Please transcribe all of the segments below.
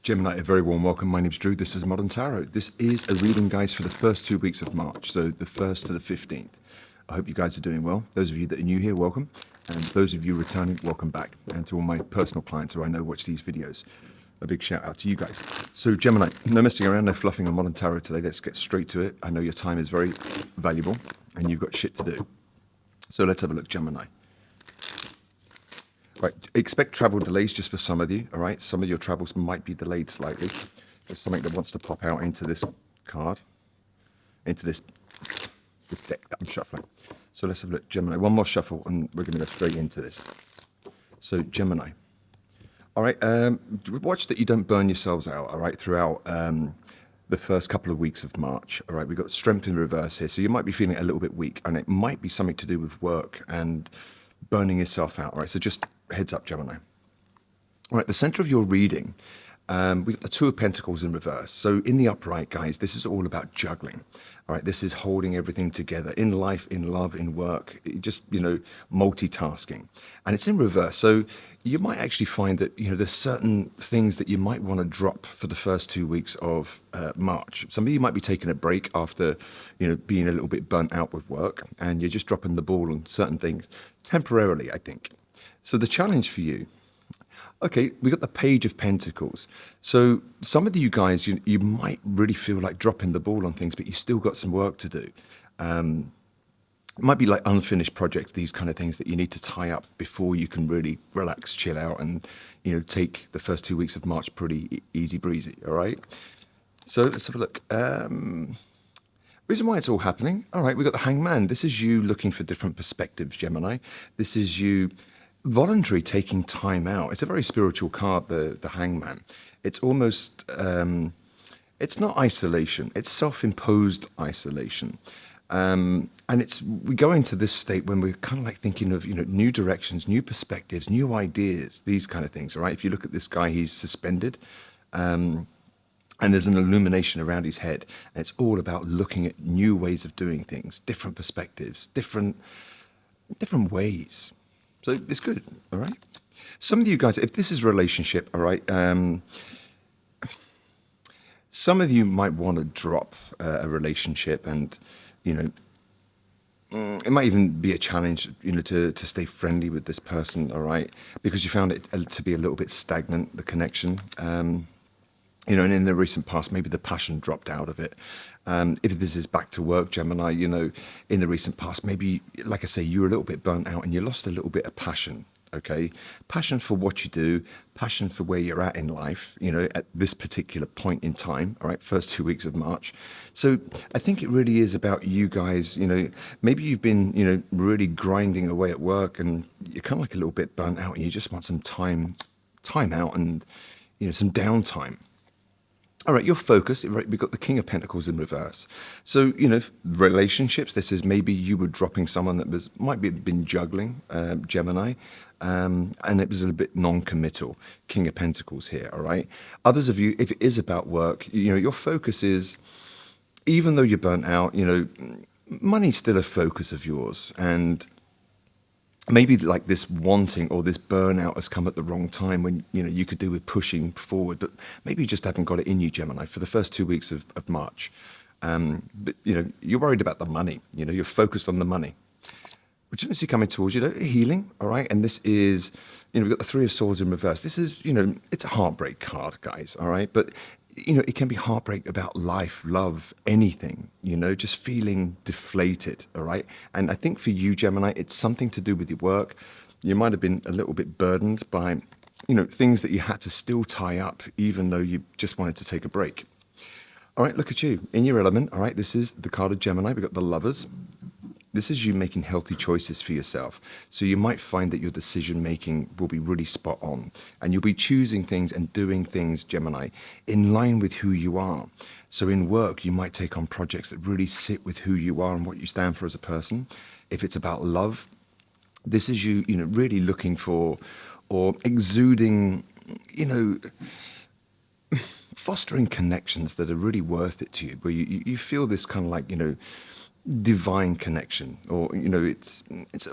Gemini, a very warm welcome. My name's Drew. This is Modern Tarot. This is a reading, guys, for the first 2 weeks of March, so the 1st to the 15th. I hope you guys are doing well. Those of you that are new here, welcome. And those of you returning, welcome back. And to all my personal clients who I know watch these videos, a big shout out to you guys. So Gemini, no messing around, no fluffing on Modern Tarot today. Let's get straight to it. I know your time is very valuable and you've got shit to do. So let's have a look, Gemini. Right, expect travel delays just for some of you, all right? Some of your travels might be delayed slightly. There's something that wants to pop out into this card, into this deck that I'm shuffling. So let's have a look, Gemini. One more shuffle and we're going to go straight into this. So Gemini. All right, watch that you don't burn yourselves out, all right, throughout the first couple of weeks of March, all right? We've got strength in reverse here, so you might be feeling a little bit weak, and it might be something to do with work and burning yourself out, all right? So just heads up, Gemini. All right, the center of your reading, we've got the Two of Pentacles in reverse. So in the upright, guys, this is all about juggling. All right, this is holding everything together in life, in love, in work, just, multitasking. And it's in reverse. So you might actually find that, there's certain things that you might want to drop for the first 2 weeks of March. Some of you might be taking a break after, being a little bit burnt out with work, and you're just dropping the ball on certain things temporarily, I think. So the challenge for you, okay, we got the Page of Pentacles. So some of you guys, you might really feel like dropping the ball on things, but you still got some work to do. It might be like unfinished projects, these kind of things that you need to tie up before you can really relax, chill out, and take the first 2 weeks of March pretty easy breezy. All right. So let's have a look. Reason why it's all happening. All right, we got the Hangman. This is you looking for different perspectives, Gemini. This is you voluntary taking time out. It's a very spiritual card, the Hangman. It's almost, it's not isolation, it's self-imposed isolation. And we go into this state when we're kind of like thinking of, new directions, new perspectives, new ideas, these kind of things, all right? If you look at this guy, he's suspended, and there's an illumination around his head. And it's all about looking at new ways of doing things, different perspectives, different ways. So it's good, all right? Some of you guys, if this is a relationship, all right, some of you might want to drop a relationship, and, it might even be a challenge, to stay friendly with this person, all right? Because you found it to be a little bit stagnant, the connection. And in the recent past, maybe the passion dropped out of it. If this is back to work, Gemini, in the recent past, maybe, like I say, you were a little bit burnt out and you lost a little bit of passion, okay? Passion for what you do, passion for where you're at in life, at this particular point in time, all right, first 2 weeks of March. So I think it really is about you guys, maybe you've been, really grinding away at work and you're kind of like a little bit burnt out and you just want some time out and, some downtime. All right, your focus, right, we've got the King of Pentacles in reverse. So, relationships, this is maybe you were dropping someone that might be been juggling, Gemini, and it was a little bit non-committal, King of Pentacles here, all right? Others of you, if it is about work, your focus is, even though you're burnt out, money's still a focus of yours, and maybe like this wanting or this burnout has come at the wrong time when, you could do with pushing forward, but maybe you just haven't got it in you, Gemini, for the first 2 weeks of March. But, you're worried about the money, you're focused on the money. Which you see coming towards you, healing, all right? And this is, we've got the Three of Swords in reverse. This is, it's a heartbreak card, guys, all right? But, it can be heartbreak about life, love, anything, just feeling deflated, all right? And I think for you, Gemini, it's something to do with your work. You might have been a little bit burdened by, things that you had to still tie up, even though you just wanted to take a break. All right, look at you, in your element, all right? This is the card of Gemini. We've got the Lovers. This is you making healthy choices for yourself. So you might find that your decision making will be really spot on, and you'll be choosing things and doing things, Gemini, in line with who you are. So in work, you might take on projects that really sit with who you are and what you stand for as a person. If it's about love, this is you, really looking for or exuding, fostering connections that are really worth it to you, where you feel this kind of like, divine connection, or it's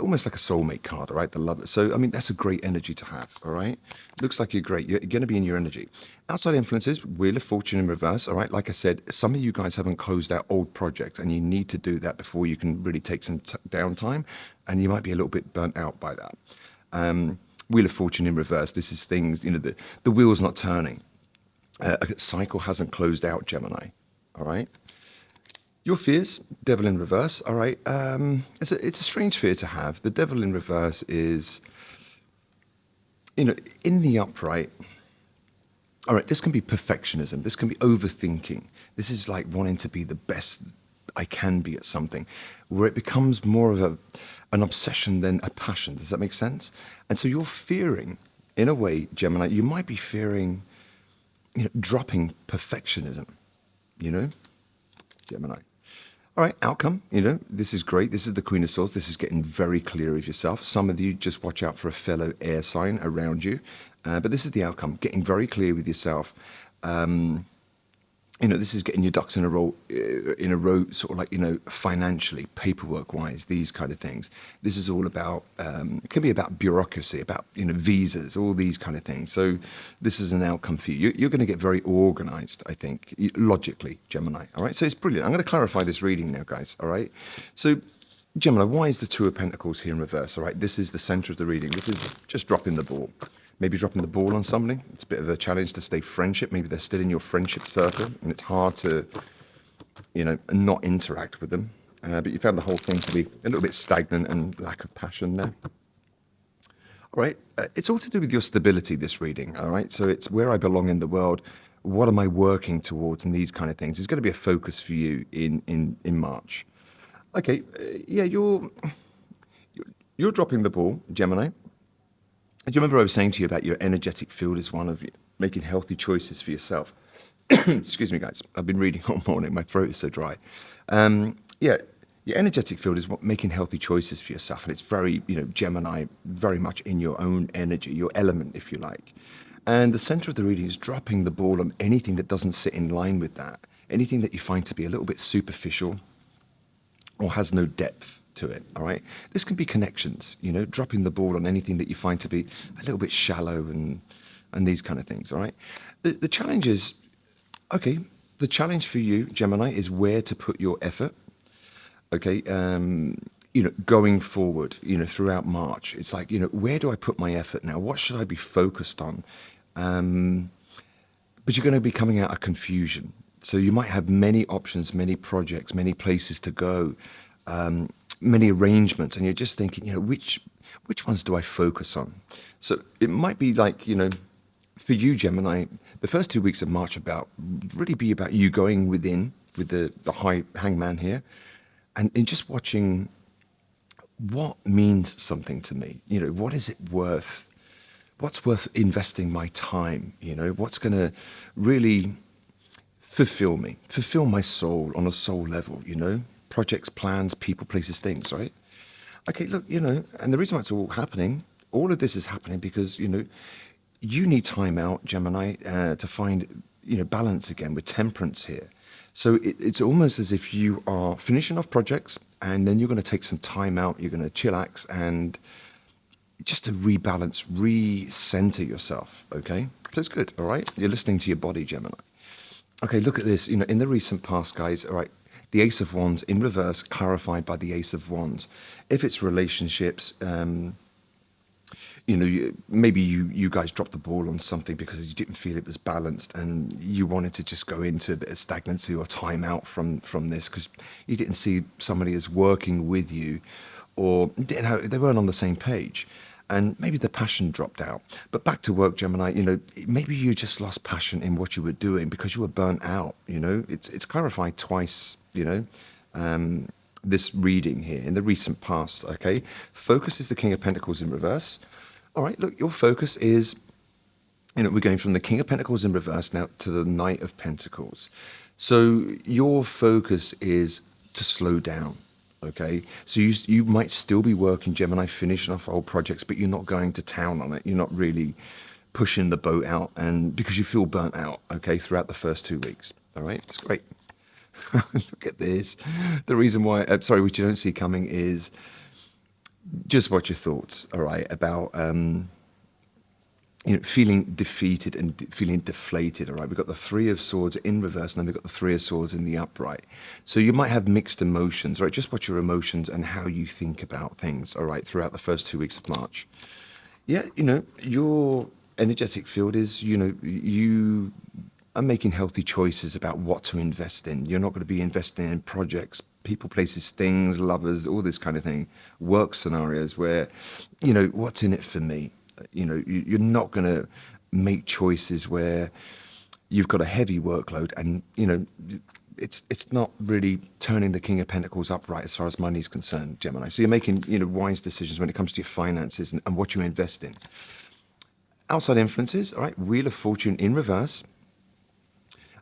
almost like a soulmate card, all right? The love. So I mean, that's a great energy to have, all right? Looks like you're great. You're going to be in your energy. Outside influences, Wheel of Fortune in reverse, all right? Like I said, some of you guys haven't closed out old projects, and you need to do that before you can really take some downtime, and you might be a little bit burnt out by that. Wheel of Fortune in reverse, this is things, the wheel's not turning. A cycle hasn't closed out, Gemini, all right? Your fears, devil in reverse, all right? It's a strange fear to have. The devil in reverse is, in the upright, all right, this can be perfectionism. This can be overthinking. This is like wanting to be the best I can be at something, where it becomes more of an obsession than a passion. Does that make sense? And so you're fearing, in a way, Gemini, you might be fearing, dropping perfectionism, Gemini. All right, outcome, this is great. This is the Queen of Swords. This is getting very clear of yourself. Some of you just watch out for a fellow air sign around you. But this is the outcome, getting very clear with yourself. This is getting your ducks in a row, sort of like, financially, paperwork wise, these kind of things. This is all about, can be about bureaucracy, about, visas, all these kind of things. So this is an outcome for you. You're going to get very organized, I think, logically, Gemini. All right. So it's brilliant. I'm going to clarify this reading now, guys. All right. So Gemini, why is the Two of Pentacles here in reverse? All right. This is the center of the reading. This is just dropping the ball. Maybe dropping the ball on somebody. It's a bit of a challenge to stay friendship. Maybe they're still in your friendship circle, and it's hard to, not interact with them. But you found the whole thing to be a little bit stagnant and lack of passion there. All right. It's all to do with your stability, this reading. All right. So it's where I belong in the world. What am I working towards? And these kind of things. It's going to be a focus for you in March. Okay. Yeah, you're dropping the ball, Gemini. Do you remember I was saying to you about your energetic field is one of making healthy choices for yourself? Excuse me, guys. I've been reading all morning. My throat is so dry. Yeah, your energetic field is making healthy choices for yourself. And it's very, Gemini, very much in your own energy, your element, if you like. And the center of the reading is dropping the ball on anything that doesn't sit in line with that. Anything that you find to be a little bit superficial or has no depth to it, all right? This can be connections, dropping the ball on anything that you find to be a little bit shallow and these kind of things, all right? The challenge is, okay, the challenge for you, Gemini, is where to put your effort, okay? Going forward, throughout March. It's like, where do I put my effort now? What should I be focused on? But you're going to be coming out of confusion. So you might have many options, many projects, many places to go, many arrangements, and you're just thinking, which ones do I focus on? So it might be like, for you, Gemini, the first 2 weeks of March really be about you going within with the high hangman here, and just watching what means something to me. What is it worth? What's worth investing my time? What's going to really fulfill me, fulfill my soul on a soul level, projects, plans, people, places, things, right? Okay, look, and the reason why it's all happening, all of this is happening because, you need time out, Gemini, to find, balance again with temperance here. So it's almost as if you are finishing off projects and then you're going to take some time out, you're going to chillax and just to rebalance, recenter yourself, okay? So it's good, all right? You're listening to your body, Gemini. Okay, look at this, in the recent past, guys, all right? The Ace of Wands in reverse, clarified by the Ace of Wands. If it's relationships, maybe you guys dropped the ball on something because you didn't feel it was balanced and you wanted to just go into a bit of stagnancy or time out from this because you didn't see somebody as working with you or they weren't on the same page. And maybe the passion dropped out. But back to work, Gemini, maybe you just lost passion in what you were doing because you were burnt out, It's clarified twice, this reading here in the recent past, okay? Focus is the King of Pentacles in reverse. All right, look, your focus is, we're going from the King of Pentacles in reverse now to the Knight of Pentacles. So your focus is to slow down. Okay, so you might still be working, Gemini, finishing off old projects, but you're not going to town on it. You're not really pushing the boat out, and because you feel burnt out, okay, throughout the first 2 weeks. All right, it's great. Look at this. The reason why, sorry, which you don't see coming is just what your thoughts, all right, about feeling defeated and feeling deflated. All right, we've got the Three of Swords in reverse, and then we've got the Three of Swords in the upright. So you might have mixed emotions, right? Just watch your emotions and how you think about things, all right, throughout the first 2 weeks of March. Yeah, your energetic field is, you are making healthy choices about what to invest in. You're not going to be investing in projects, people, places, things, lovers, all this kind of thing, work scenarios where, what's in it for me? You're not going to make choices where you've got a heavy workload and, it's not really turning the King of Pentacles upright as far as money is concerned, Gemini. So you're making, wise decisions when it comes to your finances and what you invest in. Outside influences, all right, Wheel of Fortune in reverse.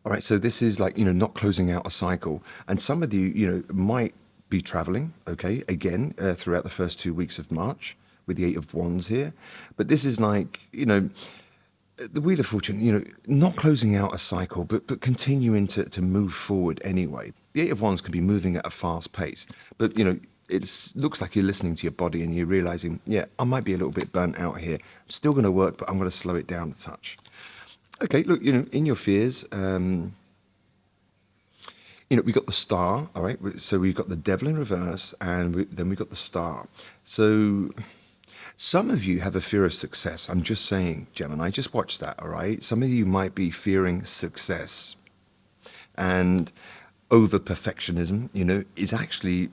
All right, so this is like, not closing out a cycle. And some of you, might be traveling, okay, again, throughout the first 2 weeks of March with the Eight of Wands here. But this is like, the Wheel of Fortune, not closing out a cycle, but continuing to move forward anyway. The Eight of Wands can be moving at a fast pace, but, it looks like you're listening to your body and you're realizing, yeah, I might be a little bit burnt out here. I'm still going to work, but I'm going to slow it down a touch. Okay, look, in your fears, we got the Star, all right? So we've got the Devil in reverse, and then we got the Star. So some of you have a fear of success. I'm just saying, Gemini, just watch that, all right? Some of you might be fearing success. And over perfectionism,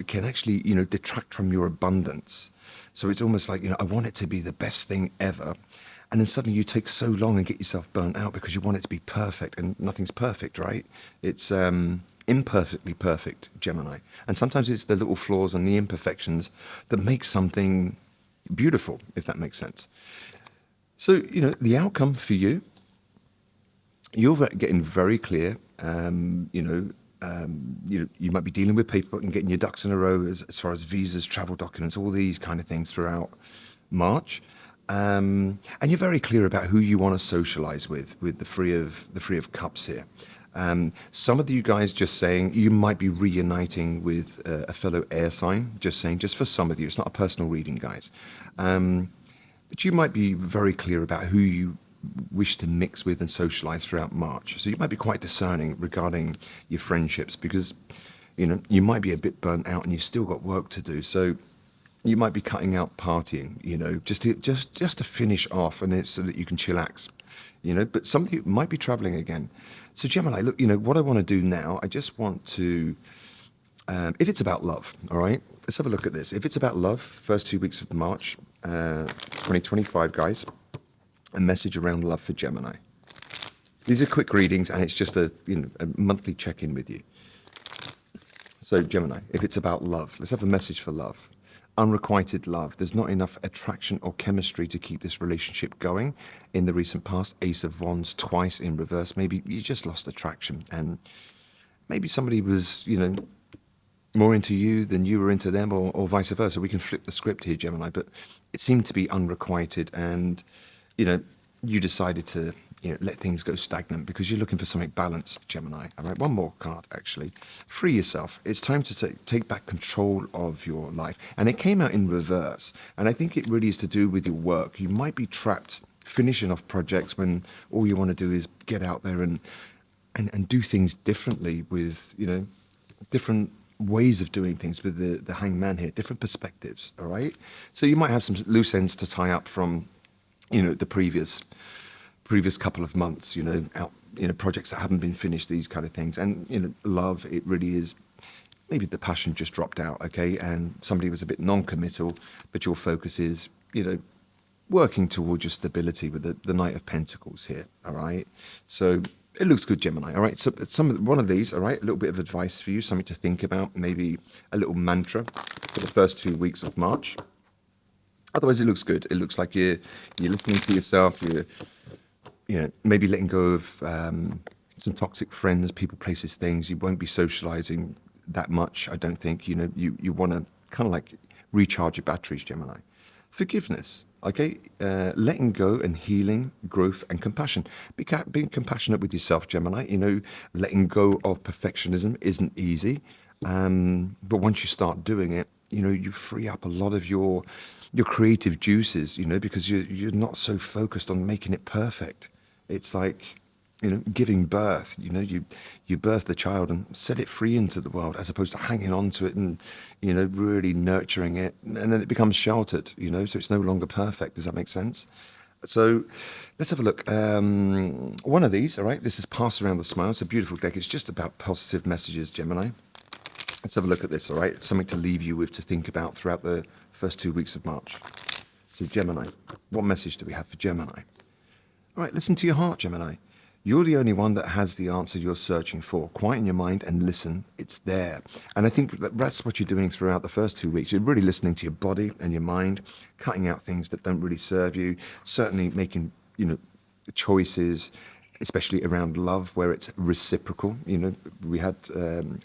can actually, detract from your abundance. So it's almost like, I want it to be the best thing ever. And then suddenly you take so long and get yourself burnt out because you want it to be perfect, and nothing's perfect, right? It's imperfectly perfect, Gemini. And sometimes it's the little flaws and the imperfections that make something beautiful, if that makes sense. So, the outcome for you, you're getting very clear, you might be dealing with paperwork and getting your ducks in a row as far as visas, travel documents, all these kind of things throughout March. And you're very clear about who you want to socialize with the Three of Cups here. Some of you guys just saying you might be reuniting with a fellow air sign, just for some of you. It's not a personal reading, guys. But you might be very clear about who you wish to mix with and socialize throughout March. So you might be quite discerning regarding your friendships because, you might be a bit burnt out and you've still got work to do. So you might be cutting out partying, just to finish off, and it's so that you can chillax, But some of you might be traveling again. So Gemini, look, what I want to do now, I just want to, if it's about love, all right, let's have a look at this. If it's about love, first 2 weeks of March, 2025, guys, a message around love for Gemini. These are quick readings, and it's just a monthly check-in with you. So Gemini, if it's about love, let's have a message for love. Unrequited love. There's not enough attraction or chemistry to keep this relationship going. In the recent past, Ace of Wands twice in reverse. Maybe you just lost attraction, and maybe somebody was, more into you than you were into them, or vice versa. We can flip the script here, Gemini, but it seemed to be unrequited, and, you decided to, let things go stagnant because you're looking for something balanced, Gemini. All right, one more card, actually. Free yourself. It's time to take back control of your life. And it came out in reverse. And I think it really is to do with your work. You might be trapped finishing off projects when all you want to do is get out there and do things differently with, different ways of doing things with the Hangman here, different perspectives, all right? So you might have some loose ends to tie up from, the previous couple of months, projects that haven't been finished, these kind of things. And, love, it really is, maybe the passion just dropped out, okay? And somebody was a bit non-committal, but your focus is, working towards your stability with the Knight of Pentacles here, all right? So it looks good, Gemini, all right? So one of these, all right, a little bit of advice for you, something to think about, maybe a little mantra for the first 2 weeks of March. Otherwise, it looks good. It looks like you're listening to yourself, you're maybe letting go of some toxic friends, people, places, things. You won't be socializing that much, I don't think. You want to kind of like recharge your batteries, Gemini. Forgiveness, okay? Letting go and healing, growth and compassion. Being compassionate with yourself, Gemini. Letting go of perfectionism isn't easy. But once you start doing it, you free up a lot of your creative juices, because you're not so focused on making it perfect. It's like, giving birth. You birth the child and set it free into the world, as opposed to hanging on to it and really nurturing it, and then it becomes sheltered. So it's no longer perfect. Does that make sense? So let's have a look. One of these, all right. This is Pass Around the Smile. It's a beautiful deck. It's just about positive messages, Gemini. Let's have a look at this, all right? It's something to leave you with, to think about throughout the first 2 weeks of March. So Gemini, what message do we have for Gemini? All right, listen to your heart, Gemini. You're the only one that has the answer you're searching for. Quieten your mind and listen. It's there. And I think that's what you're doing throughout the first 2 weeks. You're really listening to your body and your mind, cutting out things that don't really serve you, certainly making, choices, especially around love, where it's reciprocal. We had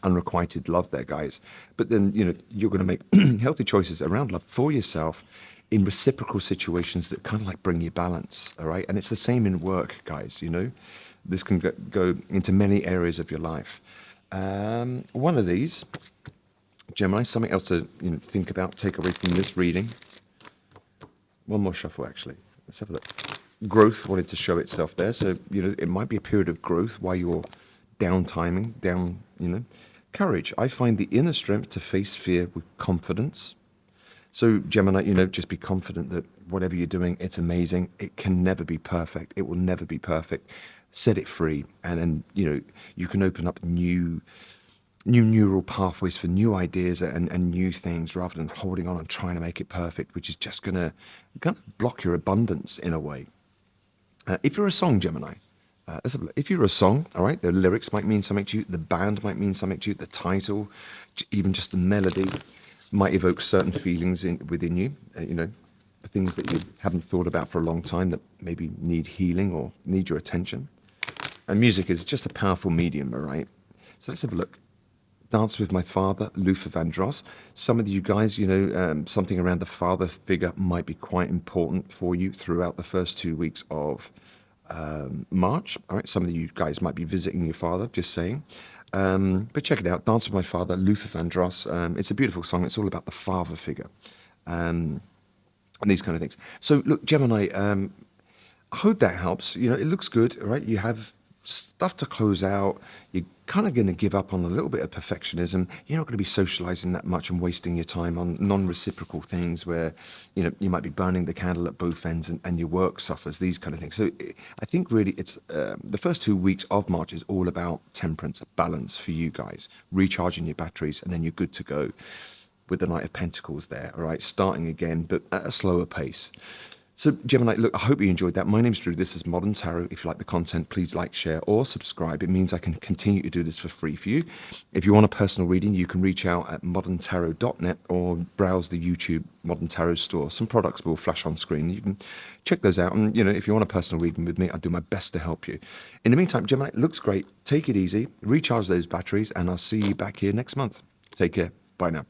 unrequited love there, guys. But then, you're going to make healthy choices around love for yourself in reciprocal situations that kind of like bring you balance, all right? And it's the same in work, guys, This can go into many areas of your life. One of these, Gemini, something else to think about, take away from this reading. One more shuffle, actually. Let's have a look. Growth wanted to show itself there. So, it might be a period of growth while you're down. Courage. I find the inner strength to face fear with confidence. So Gemini, just be confident that whatever you're doing, it's amazing. It can never be perfect. It will never be perfect. Set it free. And then, you can open up new neural pathways for new ideas and new things, rather than holding on and trying to make it perfect, which is just going to kind of block your abundance in a way. If you're a song, Gemini, if you're a song, all right, the lyrics might mean something to you, the band might mean something to you, the title, even just the melody might evoke certain feelings within you, things that you haven't thought about for a long time that maybe need healing or need your attention. And music is just a powerful medium, all right? So let's have a look. Dance with My Father, Luther Vandross. Some of you guys, something around the father figure might be quite important for you throughout the first 2 weeks of March. All right, some of you guys might be visiting your father, just saying. But check it out, Dance with My Father, Luther Vandross. It's a beautiful song. It's all about the father figure and these kind of things. So look, Gemini, I hope that helps. It looks good, all right? You have stuff to close out. You're kind of going to give up on a little bit of perfectionism. You're not going to be socializing that much and wasting your time on non-reciprocal things where, you might be burning the candle at both ends and your work suffers, these kind of things. So I think really it's the first 2 weeks of March is all about temperance, balance for you guys, recharging your batteries, and then you're good to go with the Knight of Pentacles there, all right? Starting again, but at a slower pace. So Gemini, look, I hope you enjoyed that. My name's Drew. This is Modern Tarot. If you like the content, please like, share, or subscribe. It means I can continue to do this for free for you. If you want a personal reading, you can reach out at moderntarot.net or browse the YouTube Modern Tarot store. Some products will flash on screen. You can check those out. And, if you want a personal reading with me, I'll do my best to help you. In the meantime, Gemini, it looks great. Take it easy, recharge those batteries, and I'll see you back here next month. Take care. Bye now.